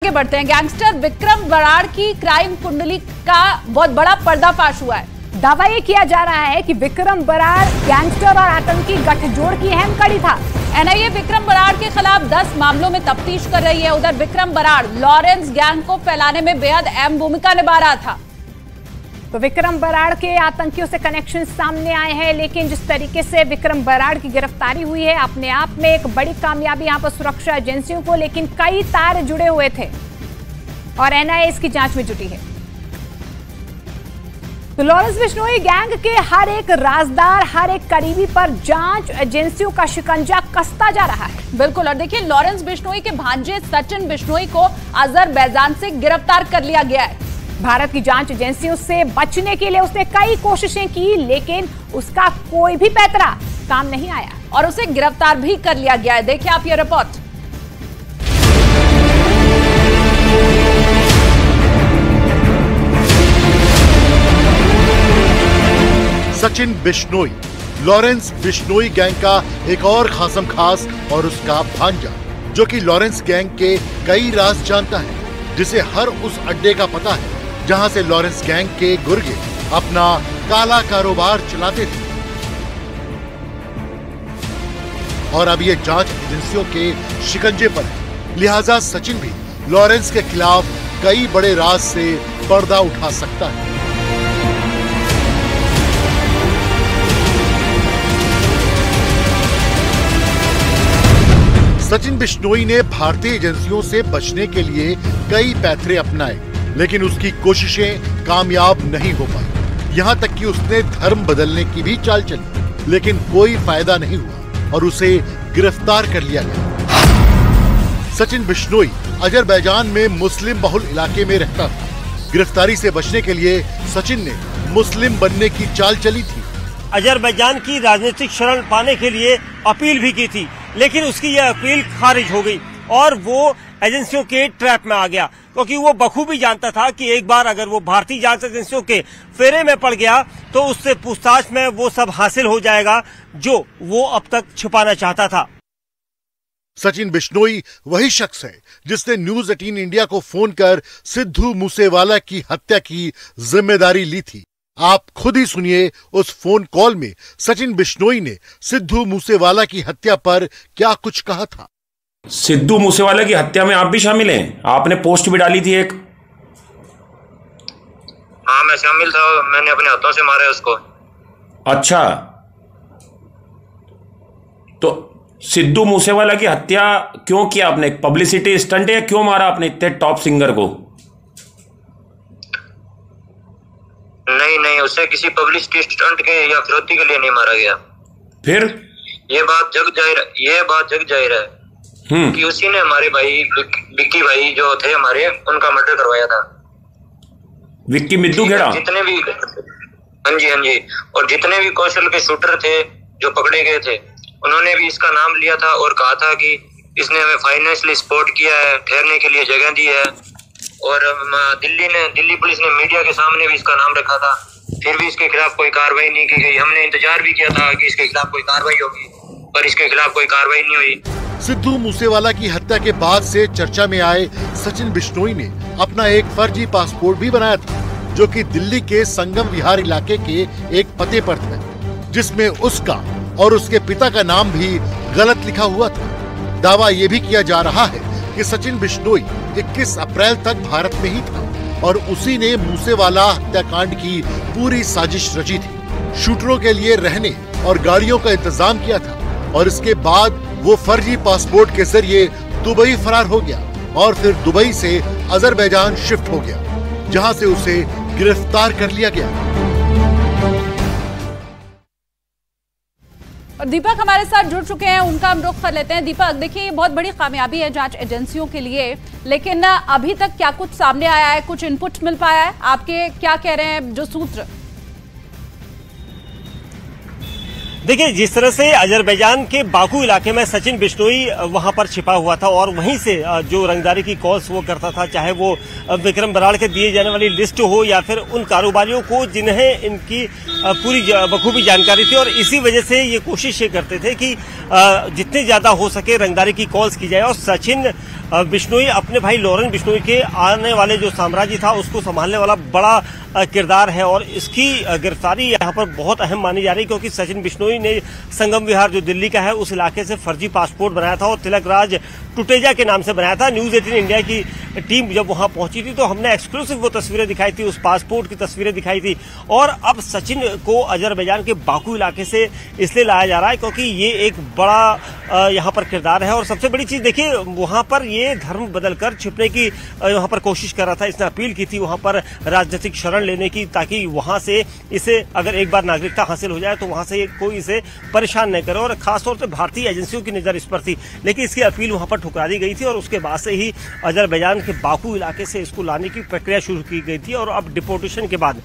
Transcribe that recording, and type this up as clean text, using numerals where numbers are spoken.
आगे बढ़ते हैं। गैंगस्टर विक्रम बराड़ की क्राइम कुंडली का बहुत बड़ा पर्दाफाश हुआ है। दावा ये किया जा रहा है कि विक्रम बराड़ गैंगस्टर और आतंकी गठजोड़ की अहम कड़ी था। एनआईए विक्रम बराड़ के खिलाफ 10 मामलों में तफ्तीश कर रही है। उधर विक्रम बराड़ लॉरेंस गैंग को फैलाने में बेहद अहम भूमिका निभा रहा था। तो विक्रम बराड़ के आतंकियों से कनेक्शन सामने आए हैं, लेकिन जिस तरीके से विक्रम बराड़ की गिरफ्तारी हुई है अपने आप में एक बड़ी कामयाबी यहां पर सुरक्षा एजेंसियों को, लेकिन कई तार जुड़े हुए थे और एनआईए इसकी जांच में जुटी है। तो लॉरेंस बिश्नोई गैंग के हर एक राजदार, हर एक करीबी पर जांच एजेंसियों का शिकंजा कसता जा रहा है। बिल्कुल, और देखिए लॉरेंस बिश्नोई के भांजे सचिन बिश्नोई को अजरबैजान से गिरफ्तार कर लिया गया है। भारत की जांच एजेंसियों से बचने के लिए उसने कई कोशिशें की, लेकिन उसका कोई भी पैतरा काम नहीं आया और उसे गिरफ्तार भी कर लिया गया है। देखिए आप ये report. Sachin Bishnoi, Lawrence Bishnoi gang का एक और खासम खास और उसका भांजा, जो कि लॉरेंस गैंग के कई राज जानता है, जिसे हर उस अड्डे का पता है जहां से लॉरेंस गैंग के गुर्गे अपना काला कारोबार चलाते थे। और अब ये जांच एजेंसियों के शिकंजे पर है, लिहाजा सचिन भी लॉरेंस के खिलाफ कई बड़े राज से पर्दा उठा सकता है। सचिन बिश्नोई ने भारतीय एजेंसियों से बचने के लिए कई पैतरे अपनाए, लेकिन उसकी कोशिशें कामयाब नहीं हो पाई। यहाँ तक कि उसने धर्म बदलने की भी चाल चली, लेकिन कोई फायदा नहीं हुआ और उसे गिरफ्तार कर लिया गया। सचिन बिश्नोई अजरबैजान में मुस्लिम बहुल इलाके में रहता था। गिरफ्तारी से बचने के लिए सचिन ने मुस्लिम बनने की चाल चली थी। अजरबैजान की राजनीतिक शरण पाने के लिए अपील भी की थी, लेकिन उसकी यह अपील खारिज हो गई और वो एजेंसियों के ट्रैप में आ गया, क्योंकि वो बखूबी जानता था कि एक बार अगर वो भारतीय जांच एजेंसियों के फेरे में पड़ गया तो उससे पूछताछ में वो सब हासिल हो जाएगा जो वो अब तक छिपाना चाहता था। सचिन बिश्नोई वही शख्स है जिसने न्यूज 18 इंडिया को फोन कर सिद्धू मूसेवाला की हत्या की जिम्मेदारी ली थी। आप खुद ही सुनिए उस फोन कॉल में सचिन बिश्नोई ने सिद्धू मूसेवाला की हत्या पर क्या कुछ कहा था। सिद्धू मूसेवाला की हत्या में आप भी शामिल हैं? आपने पोस्ट भी डाली थी एक। हाँ, मैं शामिल था, मैंने अपने हाथों से मारा है उसको। अच्छा, तो सिद्धू मूसेवाला की हत्या क्यों किया आपने? पब्लिसिटी स्टंट है? क्यों मारा आपने इतने टॉप सिंगर को? नहीं, उससे किसी पब्लिसिटी स्टंट के या फिरौती के लिए नहीं मारा गया। फिर ये बात जग जाहिर है कि उसी ने हमारे भाई विक्की भाई जो थे हमारे, उनका मर्डर करवाया था। विक्की मिद्दू खेड़ा? जितने भी, हाँ जी, और जितने भी कौशल के शूटर थे जो पकड़े गए थे, उन्होंने भी इसका नाम लिया था और कहा था कि इसने हमें फाइनेंशियली सपोर्ट किया है, ठहरने के लिए जगह दी है। और दिल्ली पुलिस ने मीडिया के सामने भी इसका नाम रखा था, फिर भी इसके खिलाफ कोई कार्रवाई नहीं की गई। हमने इंतजार भी किया था कि इसके खिलाफ कोई कार्रवाई होगी, पर इसके खिलाफ कोई कार्रवाई नहीं हुई। सिद्धू मूसेवाला की हत्या के बाद से चर्चा में आए सचिन बिश्नोई ने अपना एक फर्जी पासपोर्ट भी बनाया था, जो कि दिल्ली के संगम विहार इलाके के एक पते पर था, जिसमें उसका और उसके पिता का नाम भी गलत लिखा हुआ था। दावा ये भी किया जा रहा है कि सचिन बिश्नोई 21 अप्रैल तक भारत में ही था और उसी ने मूसेवाला हत्याकांड की पूरी साजिश रची थी। शूटरों के लिए रहने और गाड़ियों का इंतजाम किया था और इसके बाद वो फर्जी पासपोर्ट के जरिए दुबई फरार हो गया और फिर दुबई से अजरबैजान शिफ्ट हो गया, जहां से उसे गिरफ्तार कर लिया गया। और दीपक हमारे साथ जुड़ चुके हैं, उनका हम रुख कर लेते हैं। दीपक, देखिए ये बहुत बड़ी कामयाबी है जांच एजेंसियों के लिए, लेकिन अभी तक क्या कुछ सामने आया है, कुछ इनपुट मिल पाया है? आपके क्या कह रहे हैं जो सूत्र? देखिए, जिस तरह से अजरबैजान के बाकू इलाके में सचिन बिश्नोई वहां पर छिपा हुआ था और वहीं से जो रंगदारी की कॉल्स वो करता था, चाहे वो विक्रम बराड़ के दिए जाने वाली लिस्ट हो या फिर उन कारोबारियों को जिन्हें इनकी पूरी बखूबी जानकारी थी, और इसी वजह से ये कोशिश ये करते थे कि जितने ज्यादा हो सके रंगदारी की कॉल्स की जाए। और सचिन बिश्नोई अपने भाई लॉरेन बिश्नोई के आने वाले जो साम्राज्य था उसको संभालने वाला बड़ा किरदार है और इसकी गिरफ्तारी यहाँ पर बहुत अहम मानी जा रही है, क्योंकि सचिन बिश्नोई ने संगम विहार जो दिल्ली का है उस इलाके से फर्जी पासपोर्ट बनाया था और तिलक राज टुटेजा के नाम से बनाया था। न्यूज 18 इंडिया की टीम जब वहां पहुंची थी तो हमने एक्सक्लूसिव वो तस्वीरें दिखाई थी, उस पासपोर्ट की तस्वीरें दिखाई थी। और अब सचिन को अजरबैजान के बाकू इलाके से इसलिए लाया जा रहा है क्योंकि ये एक बड़ा यहाँ पर किरदार है। और सबसे बड़ी चीज देखिए, वहां पर ये धर्म बदलकर छिपने की वहां पर कोशिश कर रहा था। इसने अपील की थी वहां पर राजनीतिक शरण लेने की, ताकि वहां से इसे अगर एक बार नागरिकता हासिल हो जाए तो वहां से कोई इसे परेशान नहीं करे। और खासतौर से भारतीय एजेंसियों की नजर इस पर थी, लेकिन इसकी अपील वहां पर ठुकरा दी गई थी और उसके बाद से ही अजरबैजान के बाकू इलाके से इसको लाने की प्रक्रिया शुरू की गई थी। और अब डिपोर्टेशन के बाद